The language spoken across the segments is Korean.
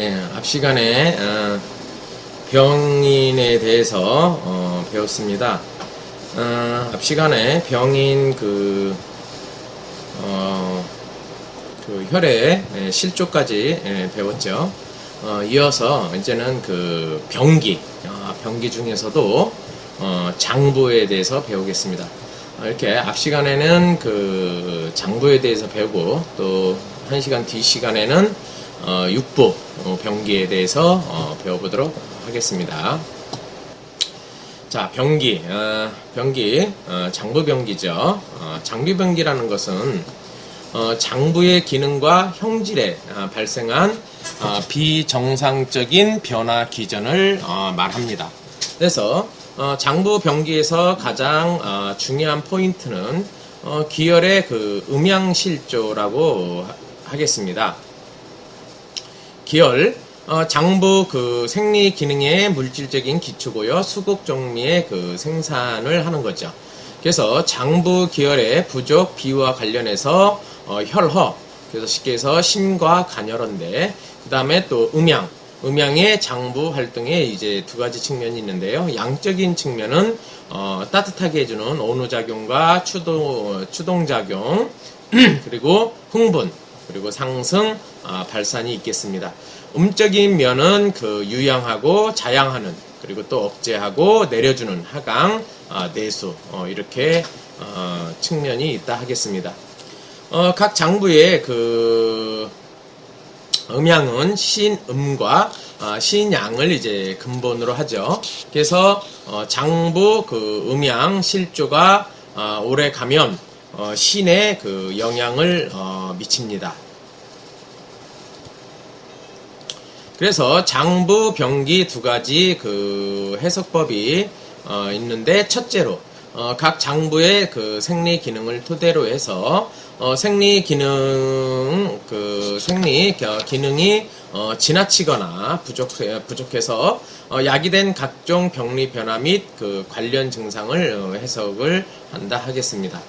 예, 앞 시간에 병인에 대해서 배웠습니다. 앞 시간에 병인 혈액 실조까지 배웠죠. 이어서 이제는 병기 중에서도 장부에 대해서 배우겠습니다. 이렇게 앞 시간에는 장부에 대해서 배우고, 또 1시간 뒤 시간에는 육부 병기에 대해서 배워보도록 하겠습니다. 자, 병기, 장부병기죠. 장부병기라는 것은 장부의 기능과 형질에 발생한 비정상적인 변화 기전을 말합니다. 그래서 장부병기에서 가장 중요한 포인트는 기혈의 음양실조라고 하겠습니다. 기혈, 장부 생리 기능의 물질적인 기초고요, 수곡종미의 생산을 하는 거죠. 그래서 장부 기혈의 부족 비유와 관련해서 혈허, 그래서 쉽게 해서 심과 간혈인데, 그 다음에 또 음양의 장부 활동에 이제 두 가지 측면이 있는데요. 양적인 측면은 따뜻하게 해주는 온후작용과 추동작용, 그리고 흥분, 그리고 상승, 발산이 있겠습니다. 음적인 면은 유양하고 자양하는, 그리고 또 억제하고 내려주는 하강, 내수, 이렇게 측면이 있다 하겠습니다. 각 장부의 음양은 신음과 신양을 이제 근본으로 하죠. 그래서 장부 음양 실조가 오래 가면 신에 영향을 미칩니다. 그래서 장부 병기 두 가지 해석법이 있는데, 첫째로 각 장부의 생리 기능을 토대로 해서 생리 기능이 지나치거나 부족해서 야기된 각종 병리 변화 및 관련 증상을 해석을 한다 하겠습니다.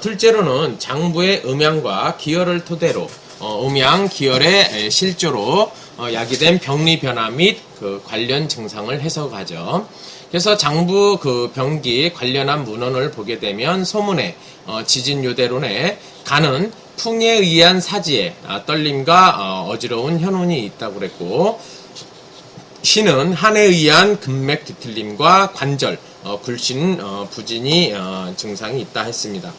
둘째로는 장부의 음양과 기혈을 토대로 음양 기혈의 실조로 야기된 병리 변화 및 관련 증상을 해석하죠. 그래서 장부 병기 관련한 문헌을 보게 되면, 소문에 지진요대론에 간은 풍에 의한 사지에 떨림과 어지러운 현운이 있다고 그랬고, 신은 한에 의한 근맥 뒤틀림과 관절, 굴신, 부진이 증상이 있다 했습니다.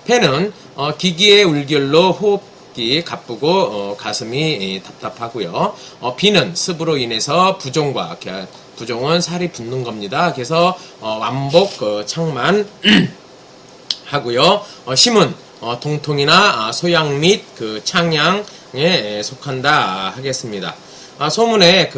폐는 기기의 울결로 호흡기 가쁘고 가슴이 답답하고요. 비는 습으로 인해서 부종은 살이 붓는 겁니다. 그래서 완복 창만 하고요. 심은 통통이나 소양 및 창양에 속한다 하겠습니다. 소문의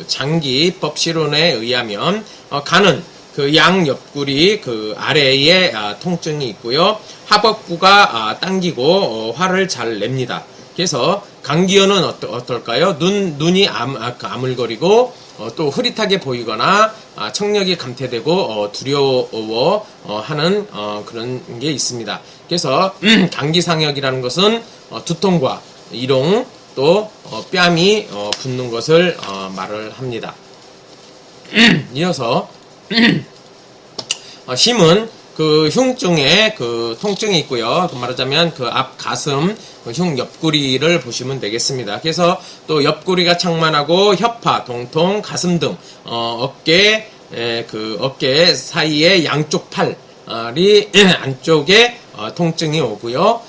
장기법시론에 의하면 간은 양 옆구리 아래에 통증이 있고요, 하복부가 당기고 화를 잘 냅니다. 그래서 간기혈은 어떨까요? 눈이 아물거리고 또 흐릿하게 보이거나 청력이 감퇴되고 두려워하는 그런 게 있습니다. 그래서 간기상역이라는 것은 두통과 이롱, 또 뺨이 붓는 것을 말을 합니다. 이어서 심은 흉증에 통증이 있고요. 말하자면 앞 가슴 흉 옆구리를 보시면 되겠습니다. 그래서 또 옆구리가 창만하고 협파, 동통, 가슴 등 어깨 사이의 양쪽 팔이 안쪽에 통증이 오고요.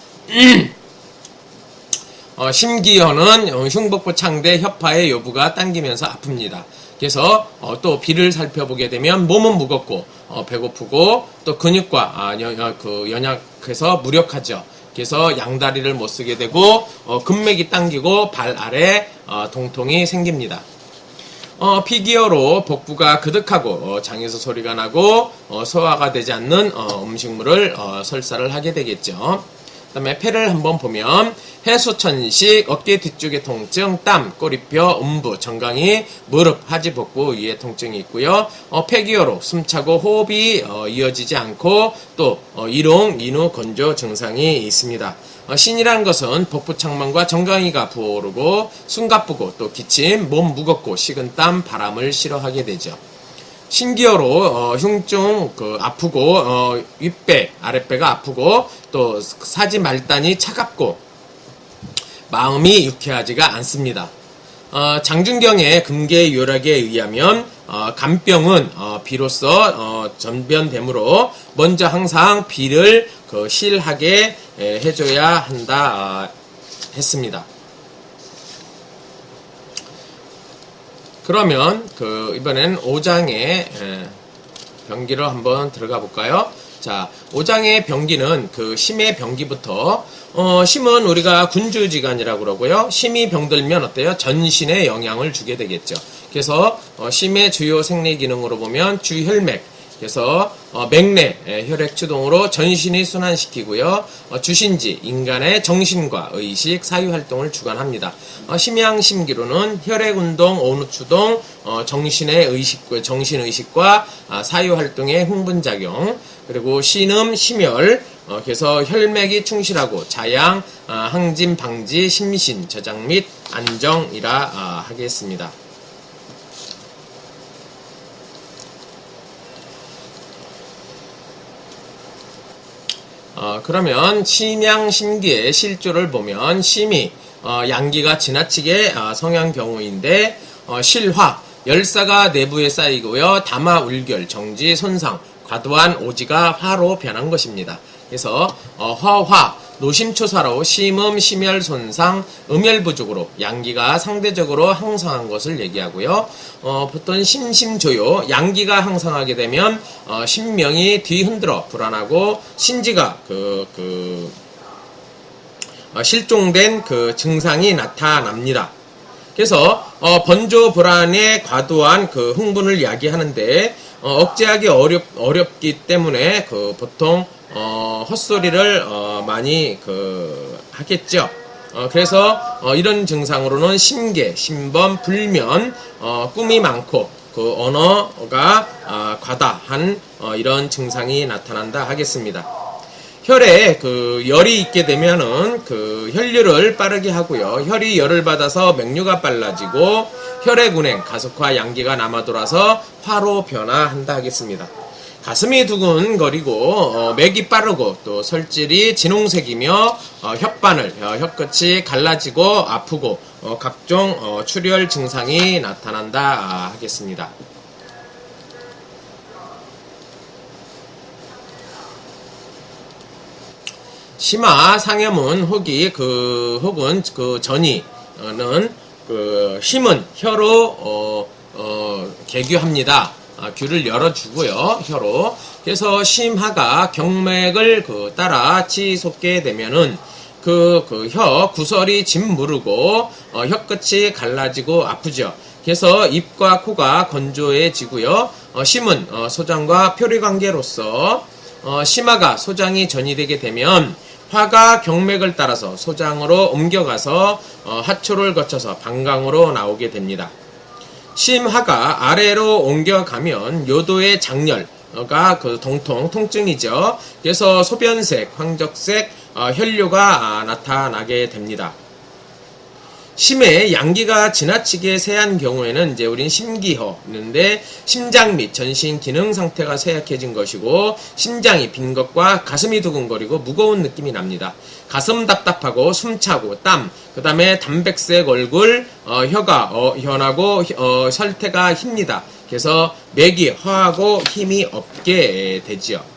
심기혈은 흉복부 창대 협파의 요부가 당기면서 아픕니다. 그래서 또 비를 살펴보게 되면 몸은 무겁고 배고프고 또 근육과 연약해서 무력하죠. 그래서 양다리를 못 쓰게 되고 근맥이 당기고 발 아래 동통이 생깁니다. 피기어로 복부가 그득하고 장에서 소리가 나고 소화가 되지 않는 음식물을 설사를 하게 되겠죠. 그다음에 폐를 한번 보면 해소천식, 어깨 뒤쪽의 통증, 땀, 꼬리뼈, 음부, 정강이, 무릎, 하지, 복부 위에 통증이 있고요. 폐기어로 숨차고 호흡이 이어지지 않고 또 이롱, 인후, 건조 증상이 있습니다. 신이란 것은 복부 창문과 정강이가 부어오르고 숨가쁘고 또 기침, 몸 무겁고 식은땀, 바람을 싫어하게 되죠. 신기어로 흉증 아프고 윗배, 아랫배가 아프고 또 사지 말단이 차갑고 마음이 유쾌하지가 않습니다. 장준경의 금계요락에 의하면 간병은 비로소 전변되므로 먼저 항상 비를 실하게 해줘야 한다 했습니다. 그러면 이번엔 5장의 병기를 한번 들어가 볼까요? 자, 5장의 병기는 심의 병기부터 심은 우리가 군주지간이라고 그러고요. 심이 병들면 어때요? 전신에 영향을 주게 되겠죠. 그래서 심의 주요 생리 기능으로 보면 주혈맥, 그래서 맥내, 혈액 추동으로 전신이 순환시키고요. 주신지, 인간의 정신과 의식, 사유활동을 주관합니다. 심양심기로는 혈액운동, 온후추동, 정신의식과 사유활동의 흥분작용, 그리고 신음, 심혈, 그래서 혈맥이 충실하고 자양, 항진, 방지, 심신, 저장 및 안정이라 하겠습니다. 그러면 심양심기의 실조를 보면 심이 양기가 지나치게 성한 경우인데 실화, 열사가 내부에 쌓이고요. 담화, 울결, 정지, 손상, 과도한 오지가 화로 변한 것입니다. 그래서 화화, 노심초사로 심음, 심혈 손상, 음혈 부족으로 양기가 상대적으로 항상한 것을 얘기하고요. 보통 심심조요, 양기가 항상하게 되면 신명이 뒤흔들어 불안하고 신지가 실종된 증상이 나타납니다. 그래서 번조 불안의 과도한 흥분을 이야기하는데 억제하기 어렵기 때문에 보통 헛소리를 많이 하겠죠. 그래서 이런 증상으로는 심계, 심범, 불면, 꿈이 많고 언어가 과다한 이런 증상이 나타난다 하겠습니다. 혈에 열이 있게 되면은 혈류를 빠르게 하고요. 혈이 열을 받아서 맥류가 빨라지고 혈액 운행, 가속화, 양기가 남아 돌아서 화로 변화한다 하겠습니다. 가슴이 두근거리고 맥이 빠르고 또 설질이 진홍색이며 혓바늘, 혀끝이 갈라지고 아프고 각종 출혈 증상이 나타난다 하겠습니다. 심화 상염은 혹은 전이는 힘은 혀로 개규합니다. 귀를 열어주고요, 혀로. 그래서 심하가 경맥을 따라 치솟게 되면은 혀 구설이 짓무르고 혀끝이 갈라지고 아프죠. 그래서 입과 코가 건조해지고요. 심은 소장과 표리관계로서 심화가 소장이 전이되게 되면 화가 경맥을 따라서 소장으로 옮겨가서 하초를 거쳐서 방광으로 나오게 됩니다. 심하가 아래로 옮겨가면 요도의 장렬가 통증이죠. 그래서 소변색, 황적색 혈류가 나타나게 됩니다. 심에 양기가 지나치게 세한 경우에는 이제 우린 심기허인데 심장 및 전신 기능 상태가 쇠약해진 것이고 심장이 빈 것과 가슴이 두근거리고 무거운 느낌이 납니다. 가슴 답답하고 숨차고 땀, 그 다음에 담백색 얼굴, 혀가 현하고 설태가 힙니다. 그래서 맥이 허하고 힘이 없게 되지요.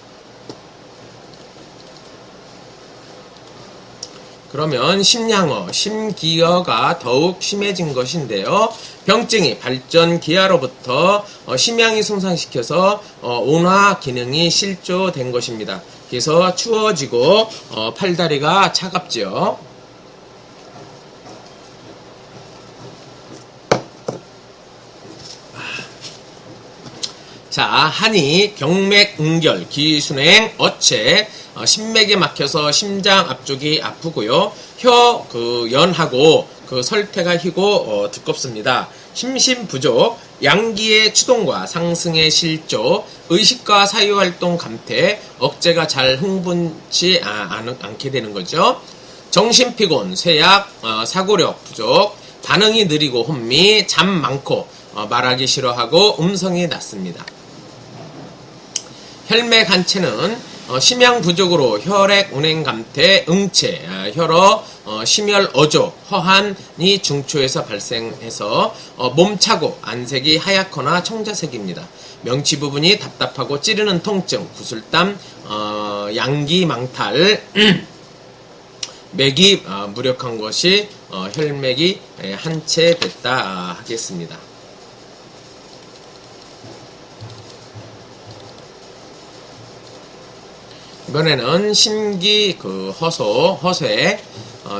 그러면 심양어, 심기어가 더욱 심해진 것인데요. 병증이 발전 기하로부터 심양이 손상시켜서 온화 기능이 실조된 것입니다. 그래서 추워지고 팔다리가 차갑죠. 자, 한이, 경맥, 응결, 기순행, 어체, 심맥에 막혀서 심장 앞쪽이 아프고요. 혀, 연하고, 설태가 희고, 두껍습니다. 심신부족, 양기의 추동과 상승의 실조, 의식과 사유활동 감퇴, 억제가 잘 흥분치 않게 되는 거죠. 정신피곤, 쇠약, 사고력 부족, 반응이 느리고 혼미, 잠 많고, 말하기 싫어하고 음성이 낮습니다. 혈맥 한체는 심양 부족으로 혈액 운행 감퇴, 응체, 혈어, 심혈 어조, 허한이 중초에서 발생해서 몸차고 안색이 하얗거나 청자색입니다. 명치 부분이 답답하고 찌르는 통증, 구슬땀, 양기 망탈, 맥이 무력한 것이 혈맥이 한체됐다 하겠습니다. 이번에는 심기 허쇠,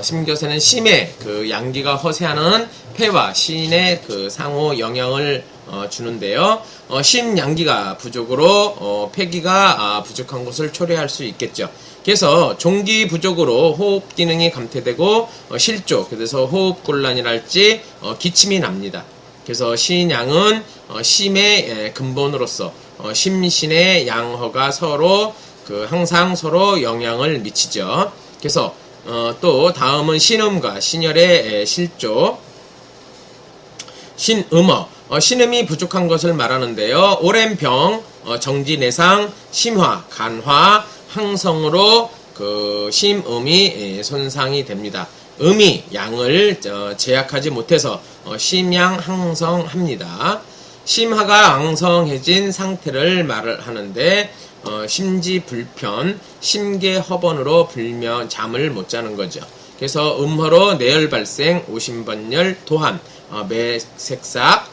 심교세는 심의 양기가 허세하는 폐와 신의 상호 영향을 주는데요. 심양기가 부족으로 폐기가 부족한 것을 초래할 수 있겠죠. 그래서 종기 부족으로 호흡 기능이 감퇴되고 실조, 그래서 호흡곤란이랄지 기침이 납니다. 그래서 신양은 심의 근본으로서 심신의 양허가 서로 항상 서로 영향을 미치죠. 그래서 또 다음은 신음과 신혈의 실조, 신음어, 신음이 부족한 것을 말하는데요. 오랜 병, 정지내상, 심화, 간화, 항성으로 심음이 손상이 됩니다. 음이 양을 제약하지 못해서 심양 항성합니다. 심하가 앙성해진 상태를 말을 하는데 심지 불편, 심계 허번으로 불면 잠을 못 자는 거죠. 그래서 음허로 뇌열 발생, 오심번열, 도한, 맥색삭,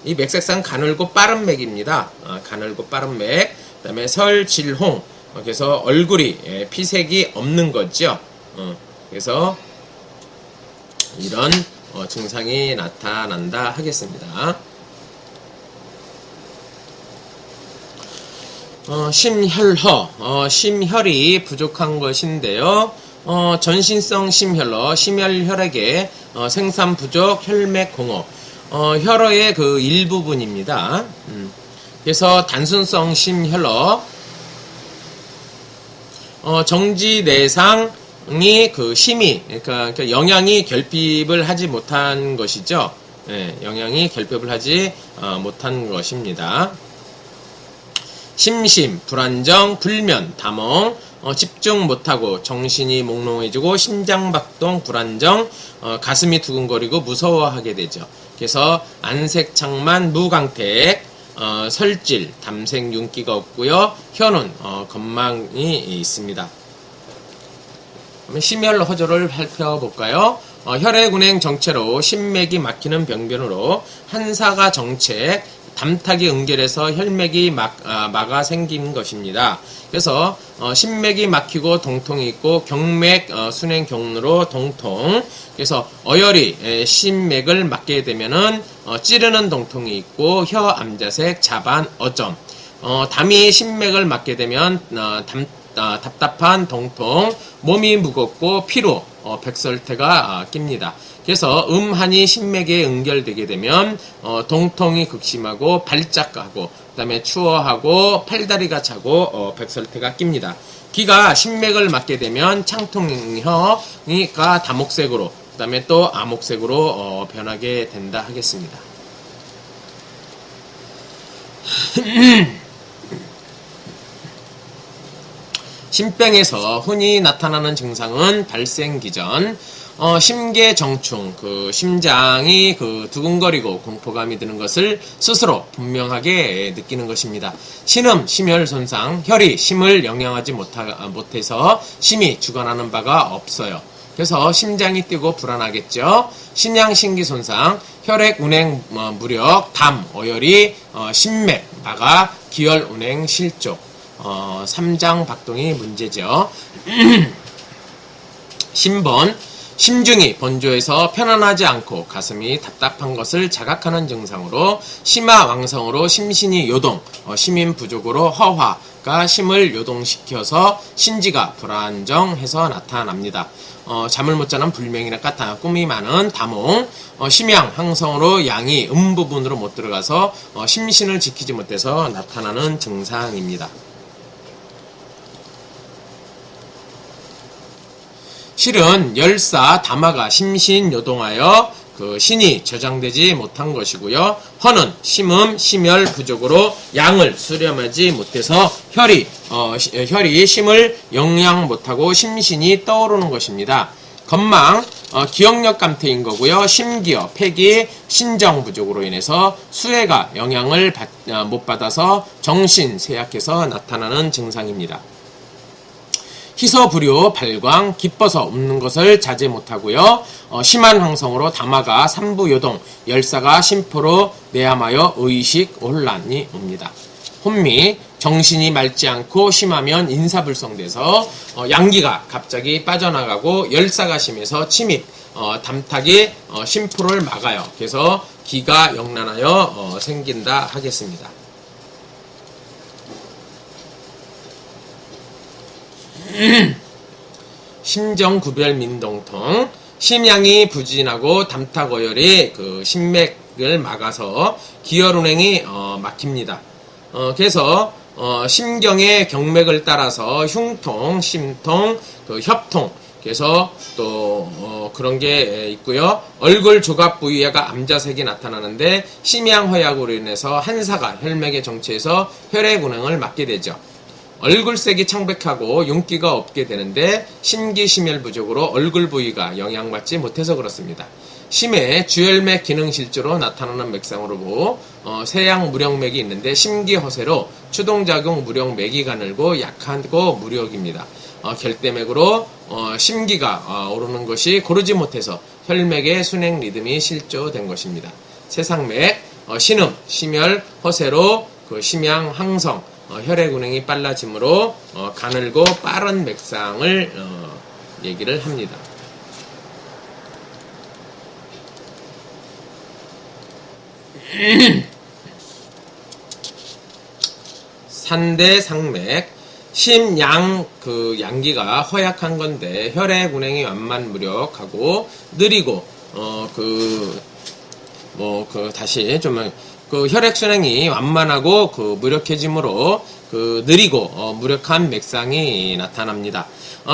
이 맥색삭은 가늘고 빠른 맥입니다. 가늘고 빠른 맥, 그 다음에 설질홍, 그래서 얼굴이 피색이 없는 거죠. 그래서 이런 증상이 나타난다 하겠습니다. 심혈허, 심혈이 부족한 것인데요. 전신성 심혈허, 심혈혈액의 생산 부족, 혈맥 공허, 혈어의 일부분입니다. 그래서 단순성 심혈허, 정지내상이 심이, 그러니까 영양이 결핍을 하지 못한 것이죠. 네, 영양이 결핍을 하지 못한 것입니다. 심심, 불안정, 불면, 다멍, 집중 못하고 정신이 몽롱해지고 심장박동, 불안정, 가슴이 두근거리고 무서워하게 되죠. 그래서 안색창만, 무강택, 설질, 담색 윤기가 없고요. 혀는 건망이 있습니다. 심혈허조를 살펴볼까요? 혈액운행 정체로 심맥이 막히는 병변으로 한사가 정체, 담탁이 응결해서 혈맥이 막아 생긴 것입니다. 그래서 심맥이 막히고 동통이 있고 경맥 순행 경로로 동통, 그래서 어혈이 심맥을 막게 되면은 찌르는 동통이 있고 혀 암자색 자반 어점, 담이 심맥을 막게 되면 답답한 동통, 몸이 무겁고 피로, 백설태가 낍니다. 그래서 음한이 심맥에 응결되게 되면 동통이 극심하고 발작하고 그 다음에 추워하고 팔다리가 차고 백설태가 낍니다. 귀가 심맥을 막게 되면 창통혀가 다목색으로 그 다음에 또 암흑색으로 변하게 된다 하겠습니다. 심병에서 흔히 나타나는 증상은 발생 기전, 심계정충, 심장이 두근거리고 공포감이 드는 것을 스스로 분명하게 느끼는 것입니다. 신음, 심혈 손상, 혈이 심을 영향하지 못해서 심이 주관하는 바가 없어요. 그래서 심장이 뛰고 불안하겠죠. 신양신기 손상, 혈액 운행 무력, 담, 어혈이 심맥, 마가, 기혈 운행 실조, 삼장 박동이 문제죠. 신번, 심중이 번조해서 편안하지 않고 가슴이 답답한 것을 자각하는 증상으로 심화왕성으로 심신이 요동, 심인 부족으로 허화가 심을 요동시켜서 신지가 불안정해서 나타납니다. 잠을 못 자는 불명이나 까타, 꿈이 많은 다몽, 심양, 항성으로 양이 부분으로 못 들어가서 심신을 지키지 못해서 나타나는 증상입니다. 실은 열사 다마가 심신요동하여 그 신이 저장되지 못한 것이고요. 허는 심음, 심혈 부족으로 양을 수렴하지 못해서 혈이 심을 영양 못하고 심신이 떠오르는 것입니다. 건망, 기억력 감퇴인 거고요. 심기어, 폐기, 신정 부족으로 인해서 수해가 영향을 못 받아서 정신 쇠약해서 나타나는 증상입니다. 희서불효, 발광, 기뻐서 웃는 것을 자제 못하고요. 심한 항성으로 다마가 삼부요동, 열사가 심포로 내함하여 의식 혼란이 옵니다. 혼미, 정신이 맑지 않고 심하면 인사불성돼서 양기가 갑자기 빠져나가고 열사가 심해서 침입, 담탁이 심포를 막아요. 그래서 기가 영란하여 생긴다 하겠습니다. 심정구별 민동통, 심양이 부진하고 담탁어혈이 그 심맥을 막아서 기혈운행이 막힙니다. 그래서 심경의 경맥을 따라서 흉통, 심통, 그 협통, 그래서 또 그런 게 있고요. 얼굴 조각 부위가 암자색이 나타나는데 심양허약으로 인해서 한사가 혈맥에 정체해서 혈액 운행을 막게 되죠. 얼굴색이 창백하고 윤기가 없게 되는데 심기심혈 부족으로 얼굴 부위가 영향받지 못해서 그렇습니다. 심의 주혈맥 기능실조로 나타나는 맥상으로 보고 세양 무력맥이 있는데 심기허세로 추동작용 무력맥이 가늘고 약하고 무력입니다. 결대맥으로 심기가 오르는 것이 고르지 못해서 혈맥의 순행 리듬이 실조된 것입니다. 세상맥, 신음, 심혈, 허세로 그 심양, 항성, 혈액 운행이 빨라지므로 가늘고 빠른 맥상을 얘기를 합니다. 산대상맥, 심양 그 양기가 허약한 건데 혈액 운행이 완만무력하고 느리고 다시 좀 그 혈액 순행이 완만하고 그 무력해짐으로 그 느리고 무력한 맥상이 나타납니다.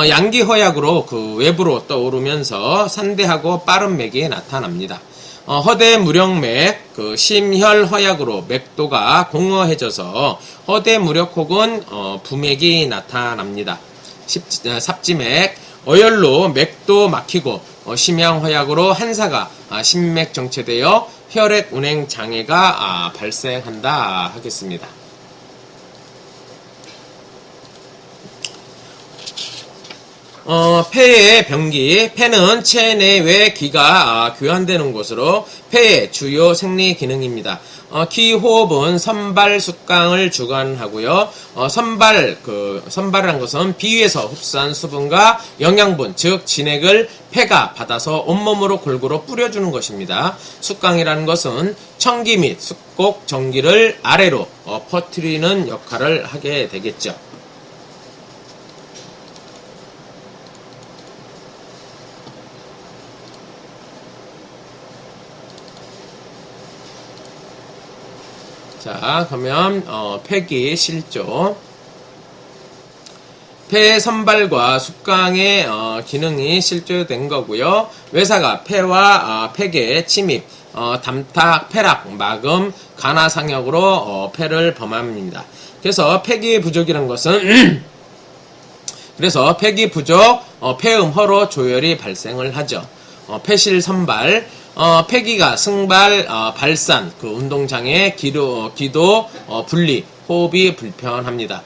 양기 허약으로 그 외부로 떠오르면서 산대하고 빠른 맥이 나타납니다. 허대 무력맥, 그 심혈 허약으로 맥도가 공허해져서 허대 무력 혹은 부맥이 나타납니다. 삽지맥, 어혈로 맥도 막히고 심양 허약으로 한사가 심맥 정체되어 혈액 운행 장애가 발생한다 하겠습니다. 폐의 병기, 폐는 체내외 기가 교환되는 곳으로 폐의 주요 생리 기능입니다. 기호흡은 선발, 숙강을 주관하고요. 선발이란 것은 비위에서 흡수한 수분과 영양분, 즉 진액을 폐가 받아서 온몸으로 골고루 뿌려주는 것입니다. 숙강이라는 것은 청기 및 숙곡 전기를 아래로 퍼뜨리는 역할을 하게 되겠죠. 자, 그러면 폐기 실조. 폐의 선발과 숙강의 기능이 실조된 거고요. 외사가 폐와 폐계의 침입, 담탁, 폐락, 마금, 간화상역으로 폐를 범합니다. 그래서 폐기 부족이라는 것은 그래서 폐기 부족, 폐음허로 조혈이 발생을 하죠. 폐실 선발, 폐기가 승발, 발산, 그 운동장애, 기도, 분리, 호흡이 불편합니다.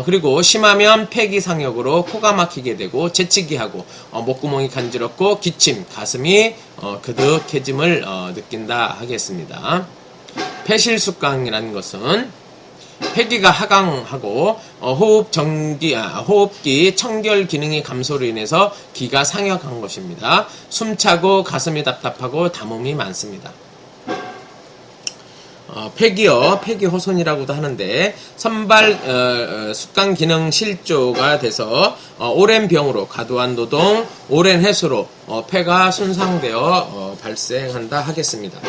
그리고 심하면 폐기 상역으로 코가 막히게 되고 재치기 하고 목구멍이 간지럽고 기침, 가슴이 그득해짐을 느낀다 하겠습니다. 폐실숙강이라는 것은 폐기가 하강하고 호흡기 청결 기능이 감소로 인해서 기가 상역한 것입니다. 숨차고 가슴이 답답하고 담음이 많습니다. 폐기호손이라고도 하는데 선발 숙강 기능 실조가 돼서 오랜 병으로 과도한 노동, 오랜 해수로 폐가 손상되어 발생한다 하겠습니다.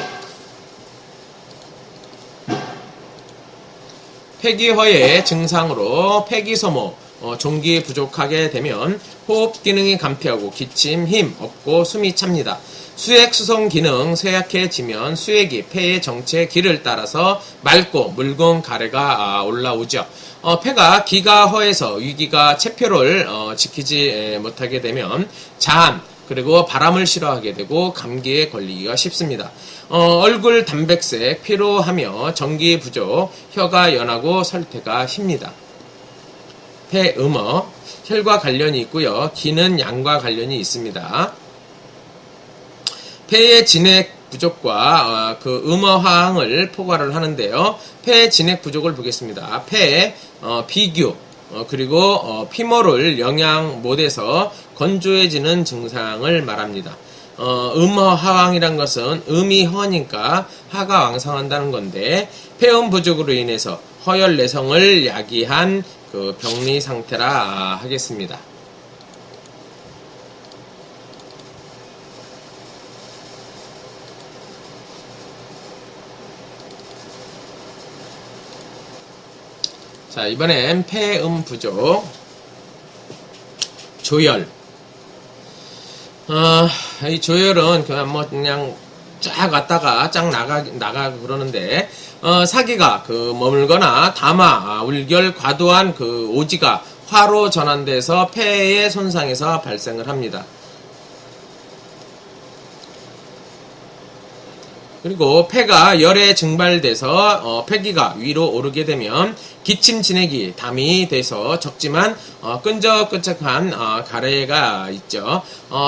폐기허의 증상으로 폐기소모, 종기 부족하게 되면 호흡 기능이 감퇴하고 기침, 힘 없고 숨이 찹니다. 수액 수송 기능 쇠약해지면 수액이 폐의 정체 길을 따라서 맑고 묽은 가래가 올라오죠. 폐가 기가 허해서 위기가 체표를 지키지 못하게 되면 자한 그리고 바람을 싫어하게 되고 감기에 걸리기가 쉽습니다. 얼굴 단백색, 피로하며 전기 부족, 혀가 연하고 설태가 힙니다. 폐음어, 혈과 관련이 있고요. 기는 양과 관련이 있습니다. 폐의 진액 부족과 음어화항을 포괄을 하는데요. 폐의 진액 부족을 보겠습니다. 폐, 비규, 그리고 피모를 영양 못해서 건조해지는 증상을 말합니다. 음허하왕이란 것은 음이 허니까 하가 왕성한다는 건데 폐음 부족으로 인해서 허혈 내성을 야기한 그 병리 상태라 하겠습니다. 자, 이번엔 폐음 부족, 조혈. 이 조혈은 그냥 쫙 왔다가 쫙 나가고 그러는데, 사기가 머물거나 담아, 울결, 과도한 오지가 화로 전환돼서 폐의 손상에서 발생을 합니다. 그리고 폐가 열에 증발돼서 폐기가 위로 오르게 되면 기침 진액이 담이 돼서 적지만 끈적끈적한 가래가 있죠.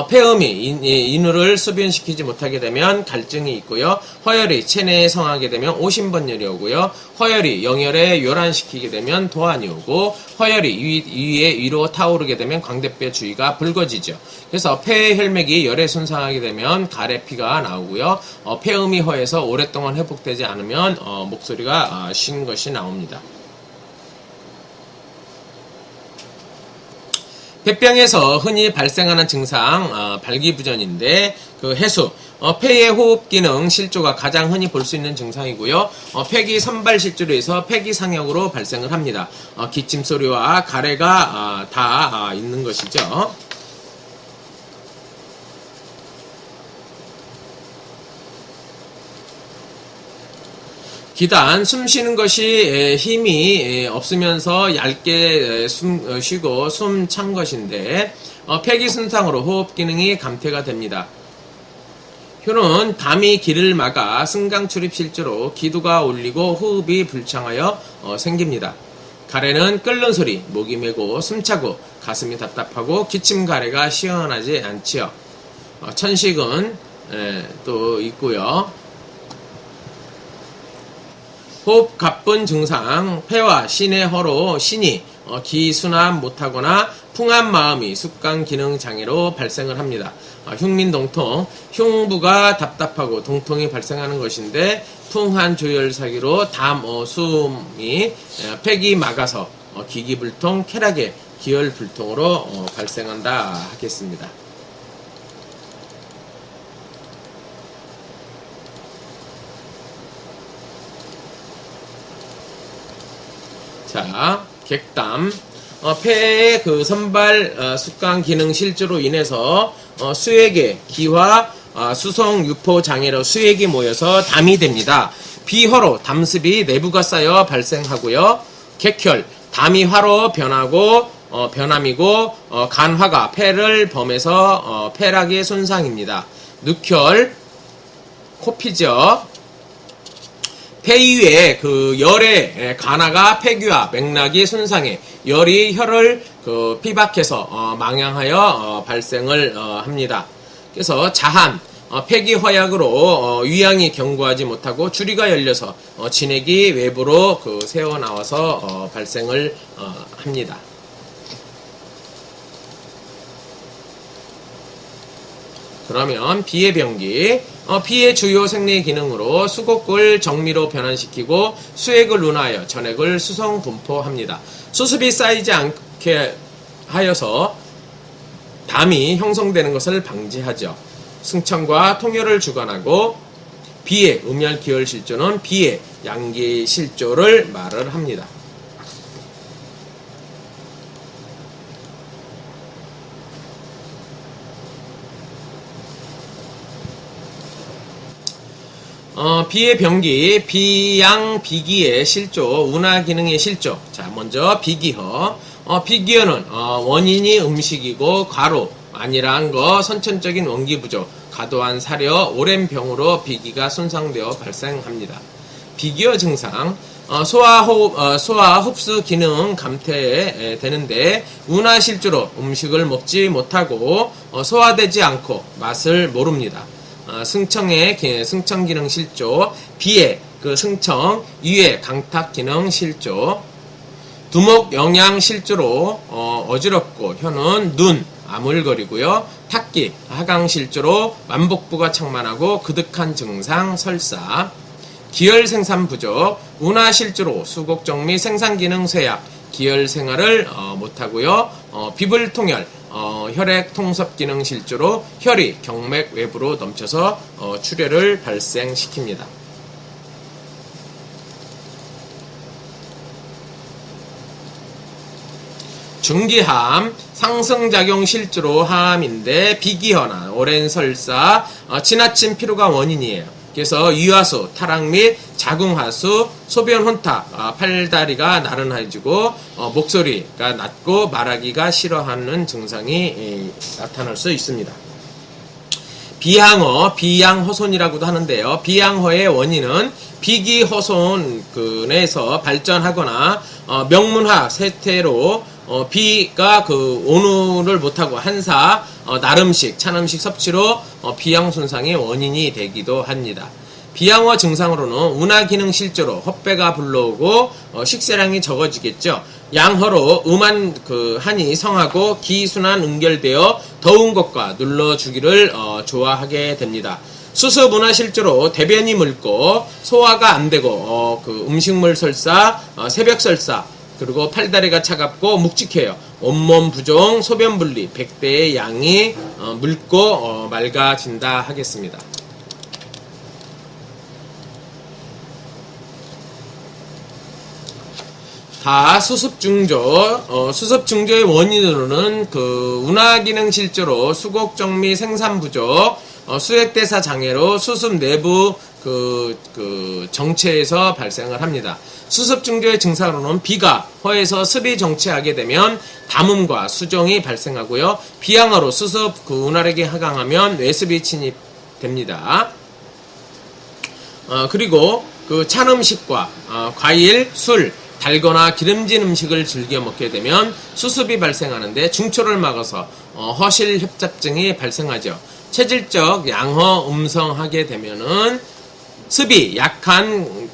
폐음이 인후를 수변시키지 못하게 되면 갈증이 있고요. 허혈이 체내에 성하게 되면 오심번열이 오고요. 허혈이 영혈에 요란시키게 되면 도안이 오고 허혈이 위로 타오르게 되면 광대뼈 주위가 붉어지죠. 그래서 폐 혈맥이 열에 손상하게 되면 가래피가 나오고요. 폐음이 허해서 오랫동안 회복되지 않으면 목소리가 쉰 것이 나옵니다. 폐병에서 흔히 발생하는 증상 발기부전인데 해수, 폐의 호흡 기능 실조가 가장 흔히 볼 수 있는 증상이고요. 폐기 선발 실조로 해서 폐기 상역으로 발생을 합니다. 기침 소리와 가래가 다 있는 것이죠. 기단, 숨 쉬는 것이 힘이 없으면서 얇게 쉬고 숨 찬 것인데 폐기 손상으로 호흡 기능이 감퇴가 됩니다. 효는 담이 기를 막아 승강 출입 실조로 기도가 올리고 호흡이 불창하여 생깁니다. 가래는 끓는 소리, 목이 메고 숨차고 가슴이 답답하고 기침 가래가 시원하지 않지요. 천식은 또 있고요. 호흡 가쁜 증상, 폐와 신의 허로 신이 기순환 못하거나 풍한 마음이 숙강 기능 장애로 발생을 합니다. 흉민동통, 흉부가 답답하고 동통이 발생하는 것인데 풍한 조혈사기로 숨이 폐기 막아서 기기불통, 쾌락의 기혈불통으로 발생한다 하겠습니다. 자, 객담. 폐의 선발 숙강 기능 실조로 인해서 수액의 기화 수성 유포 장애로 수액이 모여서 담이 됩니다. 비화로 담습이 내부가 쌓여 발생하고요. 객혈, 담이 화로 변함이고 간화가 폐를 범해서 폐락의 손상입니다. 늑혈, 코피죠. 폐 이외에 열의 간화가 폐귀와 맥락이 손상해 열이 혈을 피박해서 망양하여 발생을 합니다. 그래서 자한, 폐기 허약으로 위양이 견고하지 못하고 주리가 열려서 진액이 외부로 새어 나와서 발생을 합니다. 그러면 비의 병기, 비의 주요 생리 기능으로 수곡을 정미로 변환시키고 수액을 운하여 전액을 수성 분포합니다. 수습이 쌓이지 않게 하여서 담이 형성되는 것을 방지하죠. 승천과 통혈을 주관하고 비의 음혈기혈실조는 비의 양기실조를 말을 합니다. 비의 병기, 비양, 비기의 실조, 운하 기능의 실조. 자, 먼저 비기허. 비기허는 원인이 음식이고 과로, 안일한 거, 선천적인 원기 부족, 과도한 사려, 오랜 병으로 비기가 손상되어 발생합니다. 비기허 증상, 소화 흡수 기능 감퇴되는데 운하 실조로 음식을 먹지 못하고 소화되지 않고 맛을 모릅니다. 승청의 승청 기능 실조, 비의 승청, 위의 강탁 기능 실조, 두목 영양 실조로 어지럽고 혀는 눈, 아물거리고요. 탁기, 하강 실조로 만복부가 창만하고 그득한 증상, 설사, 기혈 생산 부족, 운하 실조로 수곡정미 생산 기능 쇠약, 기혈 생활을 못하고요. 비불 통혈, 혈액 통섭 기능 실조로 혈이 경맥 외부로 넘쳐서 출혈을 발생시킵니다. 중기함, 상승작용 실조로 하암인데 비기허나 오랜 설사, 지나친 피로가 원인이에요. 그래서 유하수, 타락 및 자궁하수, 소변 혼탁, 팔다리가 나른해지고 목소리가 낮고 말하기가 싫어하는 증상이 나타날 수 있습니다. 비양허, 비양허손이라고도 하는데요. 비양허의 원인은 비기허손에서 발전하거나 명문화 세태로 비가 온우를 못하고 한사, 날음식, 찬음식 섭취로 비양 손상의 원인이 되기도 합니다. 비양허 증상으로는 운하 기능 실조로 헛배가 불러오고 식사량이 적어지겠죠. 양허로 한이 성하고 기순환 응결되어 더운 것과 눌러주기를 좋아하게 됩니다. 수습 운하 실조로 대변이 묽고 소화가 안 되고 음식물 설사, 새벽 설사, 그리고 팔다리가 차갑고 묵직해요. 온몸 부종, 소변 분리, 백대의 양이 묽고 맑아진다 하겠습니다. 다 수습중조, 수습중조의 원인으로는 운하기능 실조로 수곡정미 생산 부족, 수액대사 장애로 수습 내부 정체에서 발생을 합니다. 수습중조의 증상으로는 비가 허에서 습이 정체하게 되면 담음과 수종이 발생하고요. 비양허로 수습 운하력이 하강하면 뇌습이 침입됩니다. 그리고 찬 음식과 과일, 술, 달거나 기름진 음식을 즐겨 먹게 되면 수습이 발생하는데 중초를 막아서 허실 협잡증이 발생하죠. 체질적 양허 음성하게 되면은 습이 약한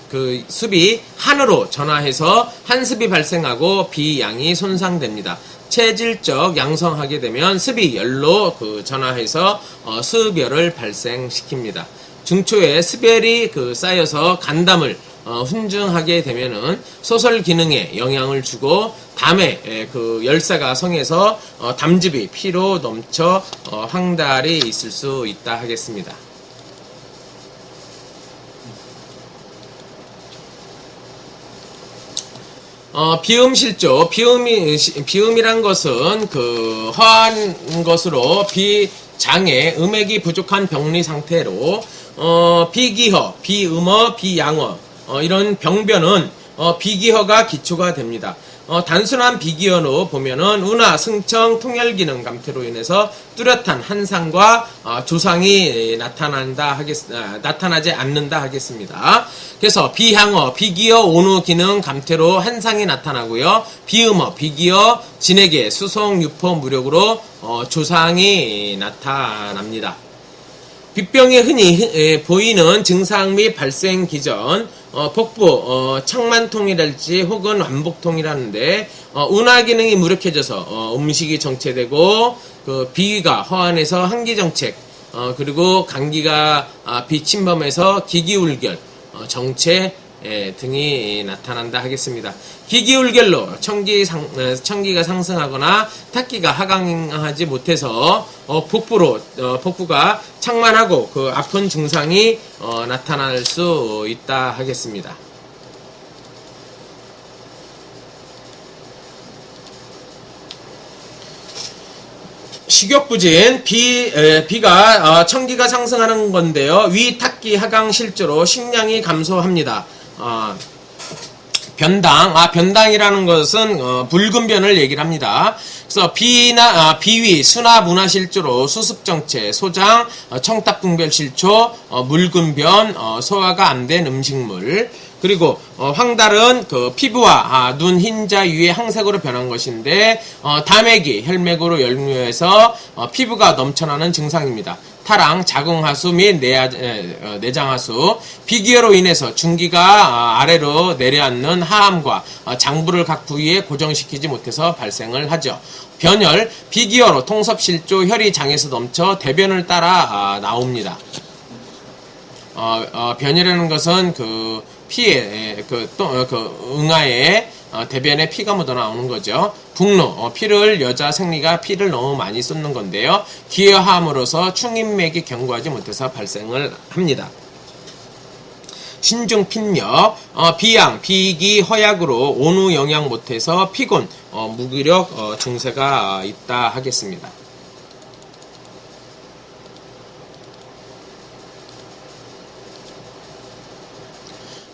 습이 한으로 전화해서 한습이 발생하고 비양이 손상됩니다. 체질적 양성하게 되면 습이 열로 전화해서 습열을 발생시킵니다. 중초에 습열이 쌓여서 간담을 훈증하게 되면은 소설 기능에 영향을 주고 담에 열사가 성해서 담즙이 피로 넘쳐 황달이 있을 수 있다 하겠습니다. 비음실조, 비음이란 것은 허한 것으로 비장애, 음액이 부족한 병리 상태로 비기허, 비음허, 비양허 이런 병변은 비기허가 기초가 됩니다. 단순한 비기허로 보면은 운하, 승청, 통혈기능 감퇴로 인해서 뚜렷한 한상과 조상이 나타나지 않는다 하겠습니다. 그래서 비향허, 비기허, 온후 기능 감퇴로 한상이 나타나고요. 비음허, 비기허, 진액의 수송, 유포, 무력으로 조상이 나타납니다. 빗병이 흔히 보이는 증상 및 발생 기전, 복부, 창만통이랄지 혹은 완복통이라는데, 운하 기능이 무력해져서 음식이 정체되고, 그 비위가 허한해서 한기정책, 그리고 감기가 비침범해서 기기울결, 정체 등이 나타난다 하겠습니다. 기기울결로 청기가 상승하거나 탁기가 하강하지 못해서 복부가 창만하고 그 아픈 증상이 나타날 수 있다 하겠습니다. 식욕부진, 비가 청기가 상승하는 건데요. 위 탁기 하강 실조로 식량이 감소합니다. 변당이라는 것은 붉은 변을 얘기를 합니다. 그래서 비위, 순화, 문화 실조로 수습 정체, 소장, 청탑분별 실조, 묽은 변, 소화가 안 된 음식물. 그리고 황달은 그 피부와 눈 흰자 위에 항색으로 변한 것인데, 담액이 혈맥으로 역류해서 피부가 넘쳐나는 증상입니다. 타랑, 자궁하수 및 내장하수, 비기혈로 인해서 중기가 아래로 내려앉는 하암과 장부를 각 부위에 고정시키지 못해서 발생을 하죠. 변혈, 비기혈로 통섭실조, 혈이 장에서 넘쳐 대변을 따라 나옵니다. 변혈이라는 것은 그 피에, 응아에 대변에 피가 묻어 나오는 거죠. 북루, 여자 생리가 피를 너무 많이 쏟는 건데요. 기여함으로써 충인맥이 견고하지 못해서 발생을 합니다. 신중핀력, 비양, 비기, 허약으로 온후 영양 못해서 피곤, 무기력 증세가 있다 하겠습니다.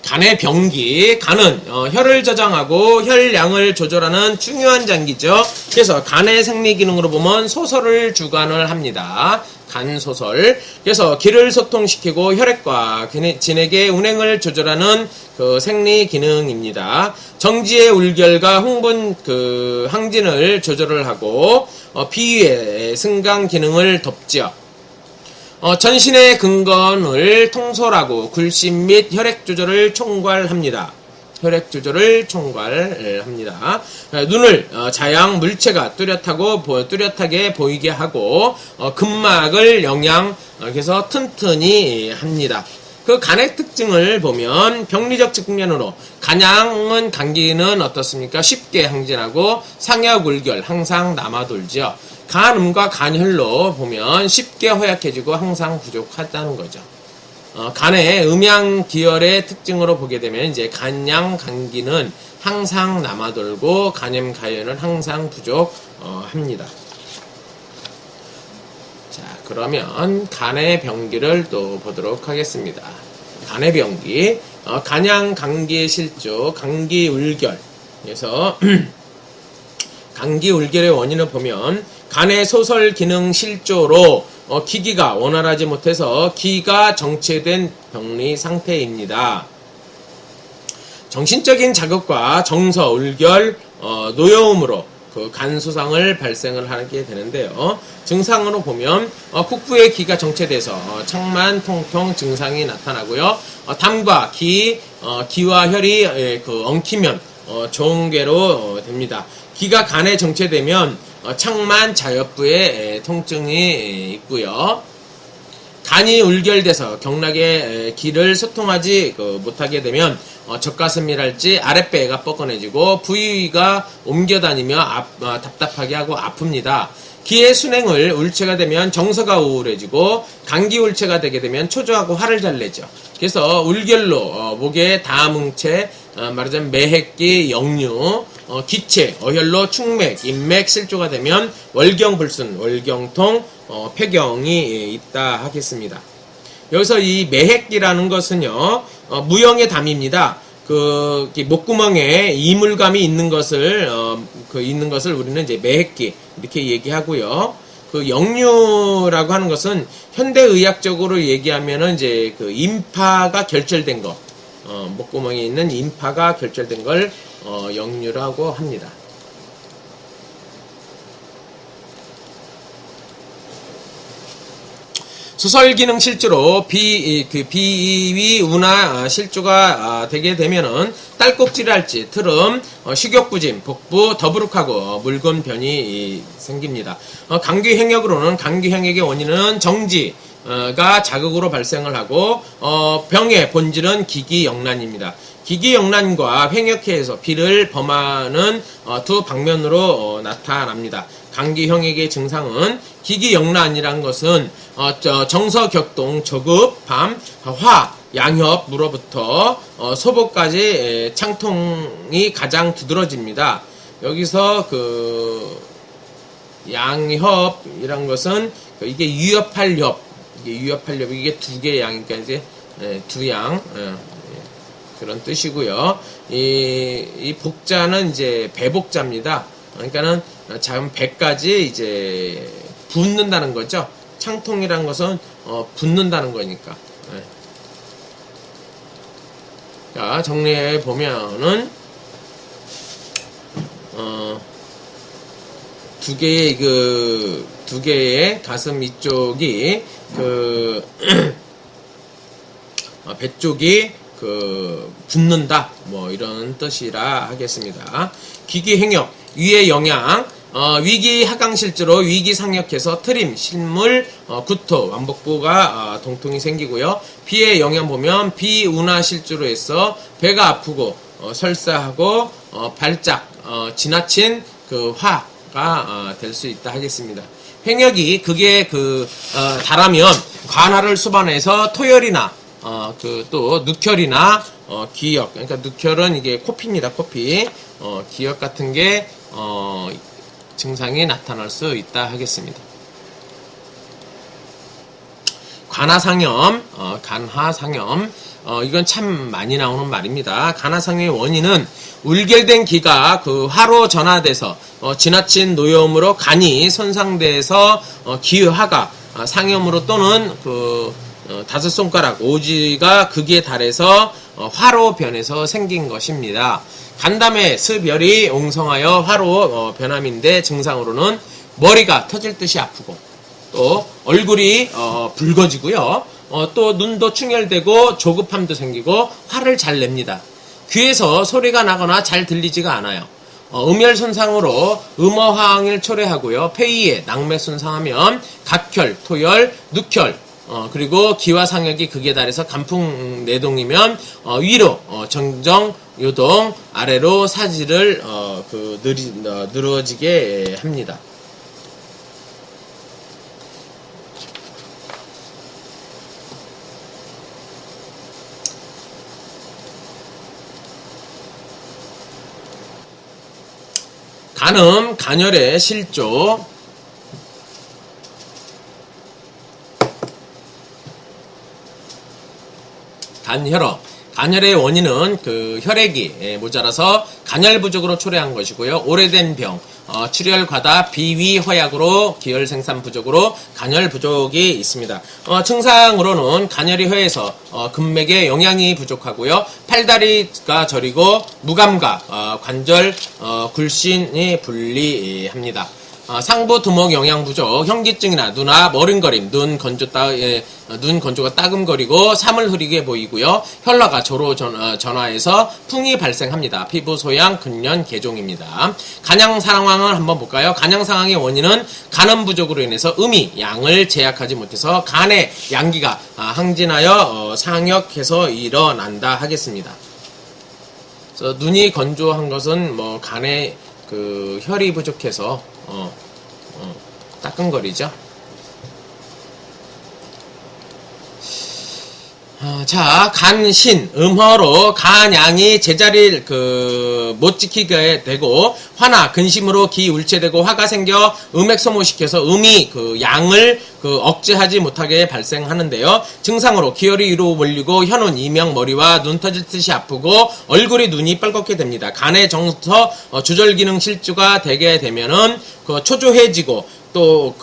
간의 병기, 간은 혈을 저장하고 혈량을 조절하는 중요한 장기죠. 그래서 간의 생리 기능으로 보면 소설을 주관을 합니다. 간 소설. 그래서 기를 소통시키고 혈액과 진액의 운행을 조절하는 그 생리 기능입니다. 정지의 울결과 흥분 항진을 조절을 하고 비위의 승강 기능을 돕죠. 전신의 근건을 통솔하고 굴심 및 혈액 조절을 총괄합니다. 눈을 자양 물체가 뚜렷하게 보이게 하고 근막을 그래서 튼튼히 합니다. 그 간의 특징을 보면 병리적 측면으로 간양은 감기는 어떻습니까? 쉽게 항진하고 상여울결 항상 남아돌죠. 간음과 간혈로 보면 쉽게 허약해지고 항상 부족하다는 거죠. 간의 음양 기혈의 특징으로 보게 되면 이제 간양 감기는 항상 남아돌고 간염 가열은 항상 부족합니다. 자, 그러면 간의 병기를 또 보도록 하겠습니다. 간의 병기, 간양 감기 실조, 감기 울결. 그래서 감기 울결의 원인을 보면 간의 소설 기능 실조로 기기가 원활하지 못해서 기가 정체된 병리 상태입니다. 정신적인 자극과 정서, 울결, 노여움으로 그 간 소상을 발생을 하게 되는데요. 증상으로 보면 국부의 기가 정체돼서 창만, 통통 증상이 나타나고요. 담과 기와 혈이 엉키면 종괴로 됩니다. 기가 간에 정체되면 창만, 자엽부에 통증이 있고요. 간이 울결돼서 경락의 기를 소통하지 못하게 되면 젖가슴이랄지 아랫배가 뻐근해지고 부위가 옮겨다니며 답답하게 하고 아픕니다. 기의 순행을 울체가 되면 정서가 우울해지고 감기울체가 되게 되면 초조하고 화를 잘 내죠. 그래서 울결로 목에 담응체, 말하자면 매핵기, 역류, 기체, 어혈로 충맥, 인맥, 실조가 되면 월경불순, 월경통, 폐경이 있다 하겠습니다. 여기서 이 매핵기라는 것은요, 무형의 담입니다. 그 목구멍에 이물감이 있는 것을 우리는 이제 매핵기 이렇게 얘기하고요. 그 역류라고 하는 것은 현대의학적으로 얘기하면은 이제 그 임파가 결절된 거, 목구멍에 있는 임파가 결절된 걸 역류라고 합니다. 소설 기능 실주로 비위 운하 실주가 되게 되면은 딸꾹질할지, 트름, 식욕부진, 복부 더부룩하고 묽은 변이 생깁니다. 감기 행역으로는 감기 행역의 원인은 정지가 자극으로 발생을 하고 병의 본질은 기기영란입니다. 기기영란과 횡역해에서 비를 범하는 두 방면으로 나타납니다. 감기형액의 증상은 기기영란이란 것은 정서격동, 저급, 밤, 화, 양협, 무로부터 소복까지 창통이 가장 두드러집니다. 여기서 그 양협이란 것은 이게 유협할 협, 이게 두 개의 양이니까 이제 두 양. 그런 뜻이고요. 이 복자는 이제 배복자입니다. 그러니까는 참 배까지 이제 붙는다는 거죠. 창통이란 것은 붙는다는 거니까. 네. 자, 정리해 보면은 두 개의 가슴 이쪽이 배 쪽이 붙는다, 뭐 이런 뜻이라 하겠습니다. 기기행역, 위의 영양, 위기 하강실주로 위기 상역해서 트림, 실물, 구토, 완복부가 동통이 생기고요. 비의 영양 보면 비운하 실주로 해서 배가 아프고 설사하고 발작, 지나친 그 화가 될 수 있다 하겠습니다. 행역이 그게 달하면 관하를 수반해서 토열이나 또 누혈이나 기역, 그러니까 누혈은 이게 코피입니다. 코피. 기역 같은 게 증상이 나타날 수 있다 하겠습니다. 간하상염, 간하상염, 이건 참 많이 나오는 말입니다. 간하상염의 원인은 울결된 기가 화로 전화돼서 지나친 노염으로 간이 손상돼서 기화가 상염으로 또는 다섯 손가락 오지가 극에 달해서 화로 변해서 생긴 것입니다. 간담회 스별이 옹성하여 화로 변함인데 증상으로는 머리가 터질 듯이 아프고 또 얼굴이 붉어지고요. 또 눈도 충혈되고 조급함도 생기고 화를 잘 냅니다. 귀에서 소리가 나거나 잘 들리지가 않아요. 음혈 손상으로 음어화항을 초래하고요. 폐위에 낙맥 손상하면 각혈, 토혈, 누혈, 그리고 기와 상역이 극에 달해서 간풍 내동이면 위로 정정 요동, 아래로 사지를 늘어지게 합니다. 간음, 간혈의 실조. 간혈업. 간혈의 원인은 혈액이 모자라서 간혈 부족으로 초래한 것이고요. 오래된 병, 출혈 과다, 비위 허약으로 기혈 생산 부족으로 간혈 부족이 있습니다. 증상으로는 간혈이 허해서 근맥에 영양이 부족하고요. 팔다리가 저리고 무감각, 관절, 굴신이 불리합니다. 상부 두목 영양 부족, 현기증이나 눈아 머른거림, 눈 건조가 따금거리고 삼을 흐리게 보이고요. 혈라가 조로 전화해서 풍이 발생합니다. 피부 소양, 근련, 개종입니다. 간양 상황을 한번 볼까요? 간양 상황의 원인은 간음 부족으로 인해서 음이 양을 제약하지 못해서 간의 양기가 항진하여 상역해서 일어난다 하겠습니다. 그래서 눈이 건조한 것은 뭐 간에 혈이 부족해서 따끔거리죠. 자, 간신, 음허로 간양이 제자리를 못 지키게 되고 화나 근심으로 기 울체되고 화가 생겨 음액 소모시켜서 음이 양을 억제하지 못하게 발생하는데요. 증상으로 기혈이 위로 몰리고 혀는 이명 머리와 눈 터질 듯이 아프고 얼굴이 눈이 빨갛게 됩니다. 간의 정서 조절 기능 실주가 되게 되면은 초조해지고 또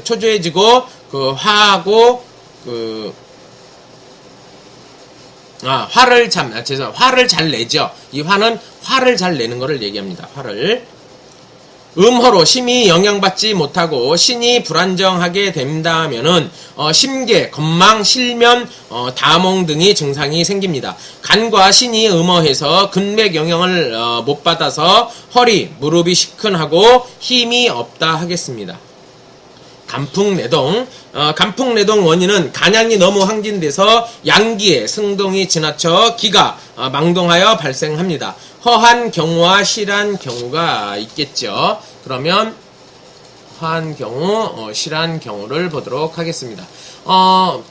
초조해지고 화하고 화를 잘 내죠. 이 화는 화를 잘 내는 것을 얘기합니다. 화를. 음허로 심히 영향받지 못하고 신이 불안정하게 된다면은 심계, 건망, 실면, 다몽 등의 증상이 생깁니다. 간과 신이 음허해서 근맥 영향을 못 받아서 허리, 무릎이 시큰하고 힘이 없다 하겠습니다. 간풍내동, 간풍내동 원인은 간양이 너무 항진돼서 양기에 승동이 지나쳐 기가 망동하여 발생합니다. 허한 경우와 실한 경우가 있겠죠. 그러면 허한 경우, 실한 경우를 보도록 하겠습니다.